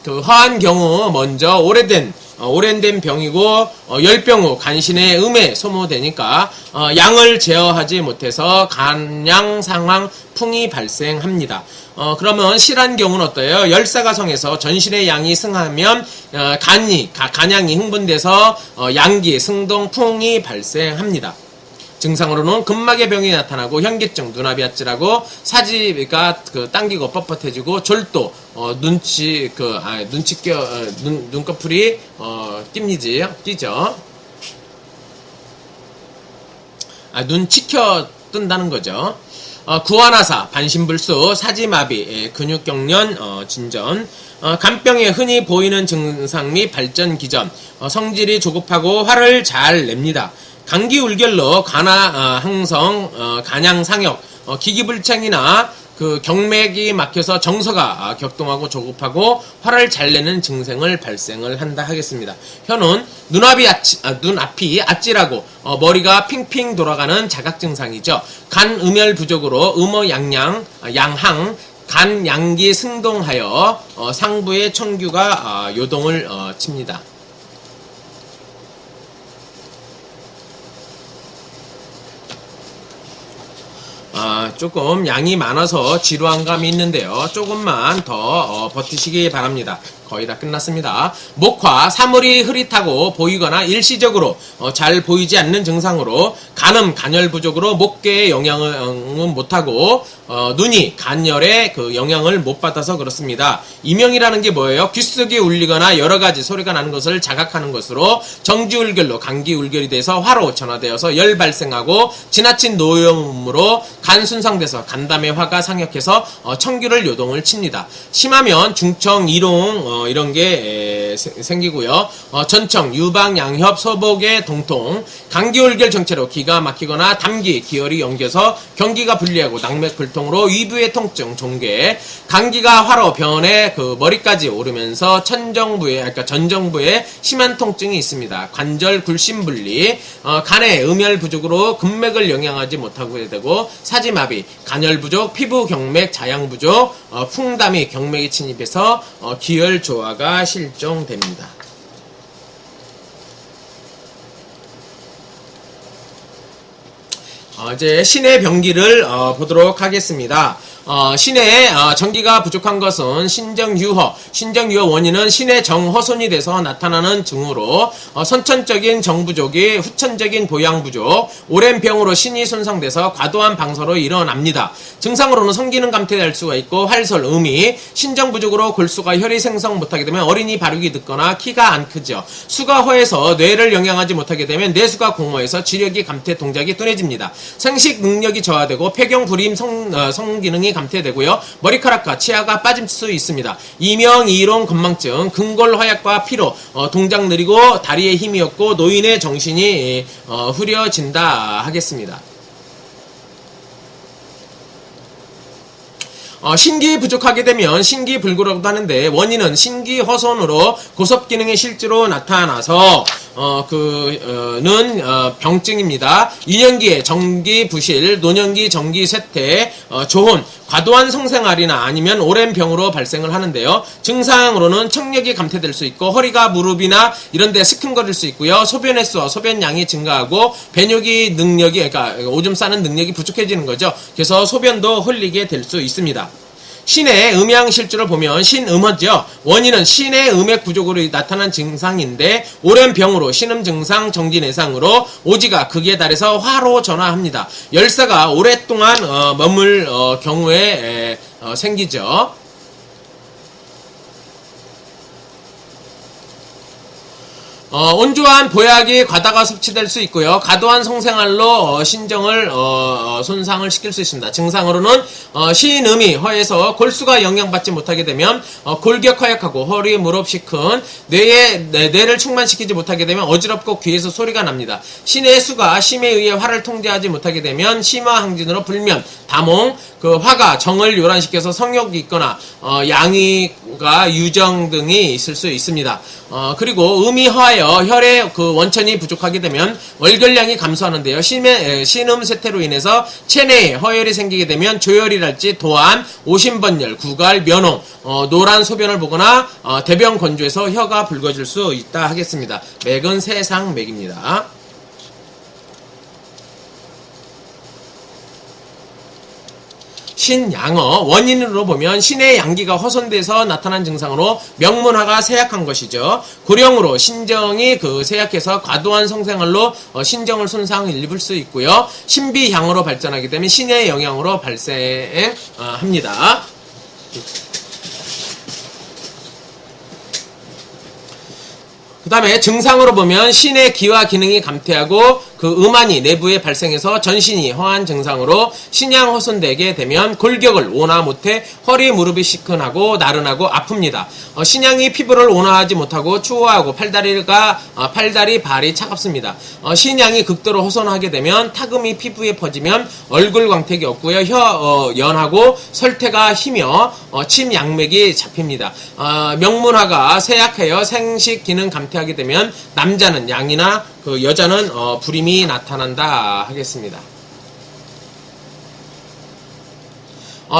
그 허한 경우 먼저 오랜된 병이고 열병 후 간신의 음에 소모되니까 양을 제어하지 못해서 간양 상황 풍이 발생합니다. 그러면 실한 경우는 어때요? 열사가 성해서 전신의 양이 승하면 간양이 흥분돼서 양기 승동 풍이 발생합니다. 증상으로는 근막의 병이 나타나고 현기증, 눈앞이 아찔하고 사지가 당기고 뻣뻣해지고 졸도, 눈꺼풀이 뛰죠. 눈치켜 뜬다는 거죠. 구안화사, 반신불수, 사지마비, 근육경련, 진전, 간병에 흔히 보이는 증상 및 발전 기전, 성질이 조급하고 화를 잘 냅니다. 감기울결로 간화 항성, 간양상역, 기기불창이나 그 경맥이 막혀서 정서가 격동하고 조급하고 화를 잘 내는 증상을 발생을 한다 하겠습니다. 현은 눈앞이 아찔하고 머리가 핑핑 돌아가는 자각 증상이죠. 간 음혈 부족으로 양항 간 양기 승동하여 상부의 청규가 요동을 칩니다. 조금 양이 많아서 지루한 감이 있는데요. 조금만 더 버티시기 바랍니다. 거의 다 끝났습니다. 목화, 사물이 흐릿하고 보이거나 일시적으로 잘 보이지 않는 증상으로 간음, 간열 부족으로 목계에 영향은 못하고 눈이 간열에 그 영향을 못 받아서 그렇습니다. 이명이라는 게 뭐예요? 귓속이 울리거나 여러가지 소리가 나는 것을 자각하는 것으로 정지울결로 감기울결이 돼서 화로 전화되어서 열 발생하고 지나친 노염으로 간 손상돼서 간담의 화가 상역해서 청규를 요동을 칩니다. 심하면 중청, 이롱 이런 게 생기고요. 전청, 유방, 양협, 소복의 동통, 감기울결 정체로 기가 막히거나 담기, 기혈이 엉겨서 경기가 불리하고 낙맥 불통으로 위부의 통증, 종괴, 감기가 화로 변에 그 머리까지 오르면서 전정부에 심한 통증이 있습니다. 관절 굴심분리, 간의 음혈 부족으로 근맥을 영향하지 못하게 되고 사지마비, 간열 부족, 피부 경맥, 자양 부족, 풍담이 경맥이 침입해서 기혈 조화가 실종됩니다. 이제 신의 병기를 보도록 하겠습니다. 신의 정기가 부족한 것은 신정유허 원인은 신의 정허손이 돼서 나타나는 증후로 선천적인 정부족이 후천적인 보양부족, 오랜 병으로 신이 손상돼서 과도한 방설로 일어납니다. 증상으로는 성기능 감퇴될 수가 있고 활설, 음이, 신정부족으로 골수가 혈이 생성 못하게 되면 어린이 발육이 늦거나 키가 안 크죠. 수가 허해서 뇌를 영향하지 못하게 되면 뇌수가 공허해서 지력이 감퇴 동작이 둔해집니다. 생식 능력이 저하되고 폐경, 불임, 성기능이 감퇴되고요. 머리카락과 치아가 빠질 수 있습니다. 이명, 이롱, 건망증, 근골 화약과 피로, 동작 느리고 다리에 힘이 없고 노인의 정신이 흐려진다 하겠습니다. 신기 부족하게 되면 신기불구라고도 하는데 원인은 신기허손으로 고섭기능의 실제로 나타나서 병증입니다. 유년기에 정기부실, 노년기 정기쇠퇴, 조혼, 과도한 성생활이나 아니면 오랜 병으로 발생을 하는데요. 증상으로는 청력이 감퇴될 수 있고 허리가 무릎이나 이런 데 스큰거릴 수 있고요. 소변 횟수와 소변 양이 증가하고 배뇨기 능력이 그러니까 오줌 싸는 능력이 부족해지는 거죠. 그래서 소변도 흘리게 될 수 있습니다. 신의 음양실주를 보면 신음허죠. 원인은 신의 음액 부족으로 나타난 증상인데 오랜 병으로 신음 증상 정진해상으로 오지가 극에 달해서 화로 전화합니다. 열사가 오랫동안 머물 경우에 생기죠. 온조한 보약이 과다가 섭취될 수 있고요. 과도한 성생활로 신정을 손상을 시킬 수 있습니다. 증상으로는 신음이 허해서 골수가 영향받지 못하게 되면 골격 허약하고 허리, 무릎, 시큰 뇌를 충만시키지 못하게 되면 어지럽고 귀에서 소리가 납니다. 신의 수가 심에 의해 화를 통제하지 못하게 되면 심화항진으로 불면, 다몽, 화가 정을 요란시켜서 성욕이 있거나 양위가 유정 등이 있을 수 있습니다. 그리고 음이 허하여 혈의 원천이 부족하게 되면 월결량이 감소하는데요. 신음 세태로 인해서 체내에 허혈이 생기게 되면 조혈이랄지 도안, 오심번열, 구갈, 면홍, 노란 소변을 보거나 대변 건조해서 혀가 붉어질 수 있다 하겠습니다. 맥은 세상맥입니다. 신양어, 원인으로 보면 신의 양기가 훼손돼서 나타난 증상으로 명문화가 쇠약한 것이죠. 고령으로 신정이 쇠약해서 과도한 성생활로 신정을 손상을 입을 수 있고요. 신비향으로 발전하게 되면 신의 영향으로 발생합니다. 그 다음에 증상으로 보면 신의 기와 기능이 감퇴하고 음환이 내부에 발생해서 전신이 허한 증상으로 신양 훼손되게 되면 골격을 온화 못해 허리, 무릎이 시큰하고 나른하고 아픕니다. 신양이 피부를 온화하지 못하고 추워하고 팔다리, 발이 차갑습니다. 신양이 극도로 훼손하게 되면 타금이 피부에 퍼지면 얼굴 광택이 없고요. 혀 연하고 설태가 희며 침 양맥이 잡힙니다. 명문화가 쇠약하여 생식 기능 감퇴하게 되면 남자는 양이나 여자는 불임이 나타난다 하겠습니다.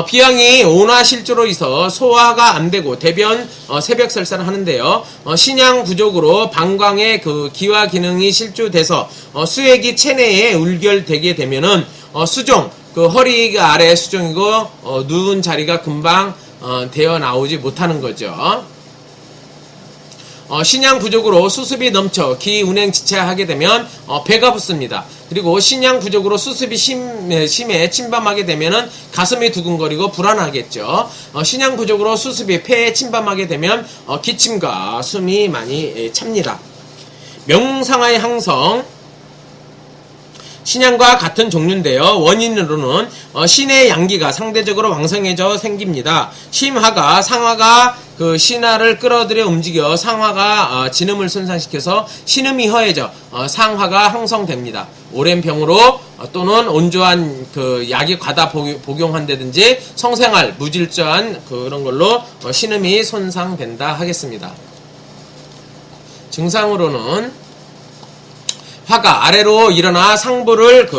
비양이 온화실조로 있어 소화가 안되고 대변 새벽 설사를 하는데요. 신양 부족으로 방광의 기와 기능이 실조돼서 수액이 체내에 울결되게 되면은 수종, 허리가 아래 수종이고 누운 자리가 금방 되어 나오지 못하는 거죠. 신양 부족으로 수습이 넘쳐 기 운행 지체하게 되면 배가 붙습니다. 그리고 신양 부족으로 수습이 심해 침범하게 되면은 가슴이 두근거리고 불안하겠죠. 신양 부족으로 수습이 폐에 침범하게 되면 기침과 숨이 많이 찹니다. 명상의 항성, 신양과 같은 종류인데요. 원인으로는 신의 양기가 상대적으로 왕성해져 생깁니다. 심화가 상화가 신하를 끌어들여 움직여 상화가 진음을 손상시켜서 신음이 허해져 상화가 항성됩니다. 오랜 병으로 또는 온조한 약이 과다 복용한다든지 성생활, 무질서한 그런 걸로 신음이 손상된다 하겠습니다. 증상으로는 화가 아래로 일어나 상부를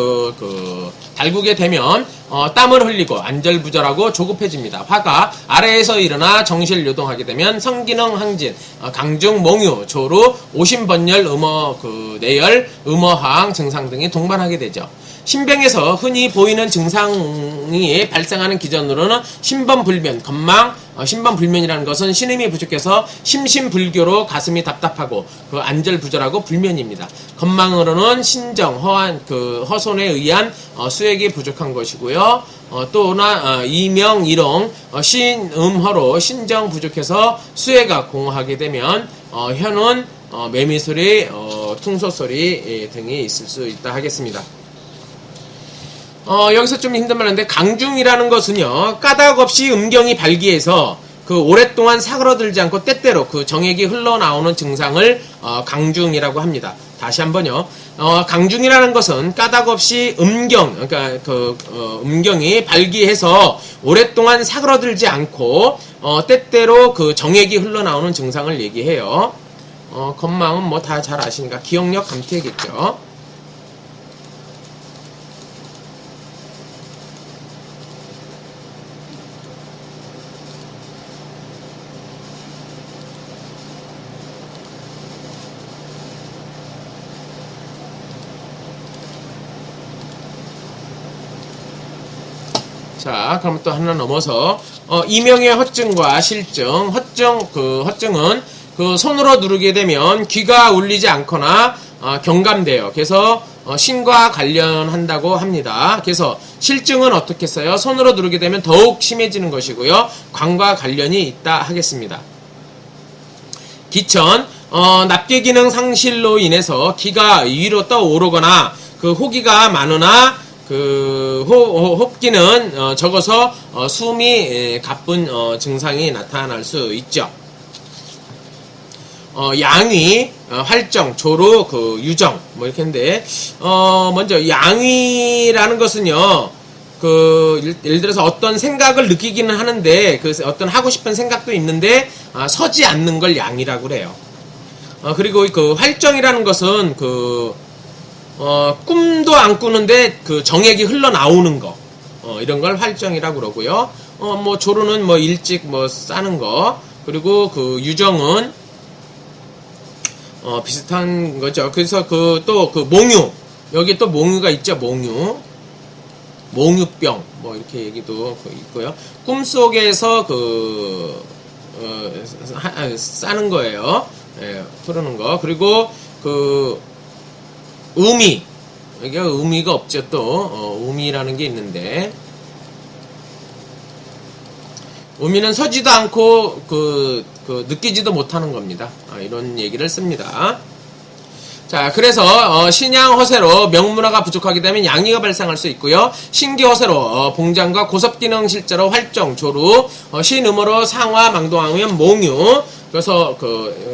달구게 되면 땀을 흘리고 안절부절하고 조급해집니다. 화가 아래에서 일어나 정실 요동하게 되면 성기능 항진, 강중, 몽유, 조루, 오심번열, 내열, 음어항 증상 등이 동반하게 되죠. 신병에서 흔히 보이는 증상이 발생하는 기전으로는 신번불면, 건망, 신번불면이라는 것은 신음이 부족해서 심심불교로 가슴이 답답하고 안절부절하고 불면입니다. 건망으로는 신정, 허손에 의한 수액이 부족한 것이고요. 또나 이명, 일용, 신음허로 신정 부족해서 수액가 공허하게 되면 혀는 매미소리, 퉁소소리 등이 있을 수 있다 하겠습니다. 여기서 좀 힘든 말인데, 강중이라는 것은요, 까닭 없이 음경이 발기해서 오랫동안 사그러들지 않고 때때로 정액이 흘러나오는 증상을 강중이라고 합니다. 다시 한번요. 강중이라는 것은 까닭 없이 그러니까 음경이 발기해서 오랫동안 사그러들지 않고 때때로 정액이 흘러나오는 증상을 얘기해요. 건망은 뭐 다 잘 아시니까 기억력 감퇴겠죠. 자, 그럼 또 하나 넘어서 이명의 허증과 실증. 허증은 손으로 누르게 되면 귀가 울리지 않거나 경감돼요. 그래서 신과 관련한다고 합니다. 그래서 실증은 어떻게 써요? 손으로 누르게 되면 더욱 심해지는 것이고요. 관과 관련이 있다 하겠습니다. 기천, 납기 기능 상실로 인해서 기가 위로 떠오르거나 그 호기가 많으나 그 호흡기는 적어서 숨이 가쁜 증상이 나타날 수 있죠. 양위, 활정, 조루, 그 유정 뭐 이렇게 했는데 먼저 양위라는 것은요. 그 예를 들어서 어떤 생각을 느끼기는 하는데 그 어떤 하고 싶은 생각도 있는데 서지 않는 걸 양이라고 그래요. 그리고 그 활정이라는 것은 그 꿈도 안 꾸는데 그 정액이 흘러나오는 거 이런 걸 활정이라고 그러고요. 뭐 조루는 뭐 일찍 뭐 싸는 거 그리고 그 유정은 비슷한 거죠. 그래서 그 또 그 몽유 여기 또 몽유가 있죠. 몽유병 뭐 이렇게 얘기도 있고요. 꿈속에서 그 싸는 거예요. 예, 흐르는 거. 그리고 그 의미 이게 의미가 없죠. 또 의미라는 게 있는데 의미는 서지도 않고 그 느끼지도 못하는 겁니다. 이런 얘기를 씁니다. 자, 그래서 신양 허세로 명문화가 부족하게 되면 양의가 발생할 수 있고요. 신기 허세로 봉장과 고섭기능 실제로 활정, 조루, 신음으로 상화, 망동하면 몽유. 그래서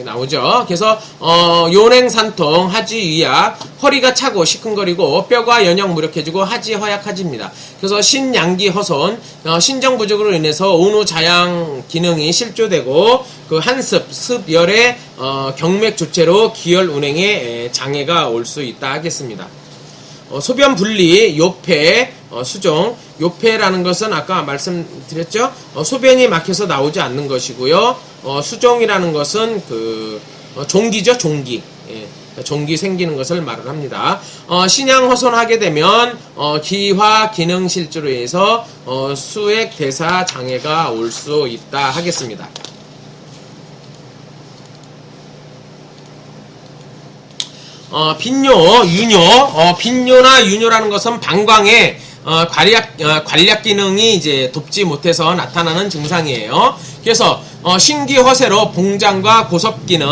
나오죠. 그래서 요냉산통, 하지 위약, 허리가 차고 시큰거리고 뼈가 연역 무력해지고 하지 허약하집니다. 그래서 신양기 허손, 신정 부족으로 인해서 온후 자양 기능이 실조되고 그 한습, 습열의 경맥 조체로 기혈 운행에 장애가 올 수 있다 하겠습니다. 소변 분리, 요폐, 수종. 요폐라는 것은 아까 말씀드렸죠. 소변이 막혀서 나오지 않는 것이고요. 수종이라는 것은 그 종기죠, 종기. 예, 종기 생기는 것을 말을 합니다. 신양 허손하게 되면 기화 기능 실조로 인해서 수액 대사 장애가 올 수 있다 하겠습니다. 빈뇨, 유뇨. 빈뇨나 유뇨라는 것은 방광에 관략 기능이 이제 돕지 못해서 나타나는 증상이에요. 그래서 신기 허세로 봉장과 고섭 기능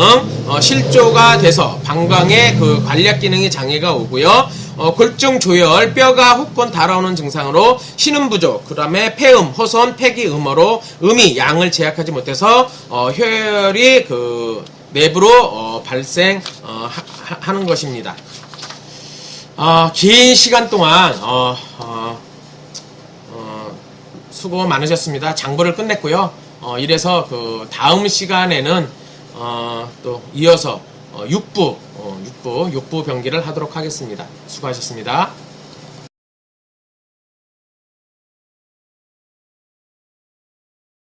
실조가 돼서 방광에 그 관략 기능이 장애가 오고요. 골증 조혈, 뼈가 혹건 달아오는 증상으로 신음 부족, 그 다음에 폐음, 호손, 폐기 음어로 음이 양을 제약하지 못해서 혈이 그 내부로 발생하는 것입니다. 긴 시간 동안 수고 많으셨습니다. 장보를 끝냈고요. 이래서 그 다음 시간에는 또 이어서 육부 병기를 하도록 하겠습니다. 수고하셨습니다.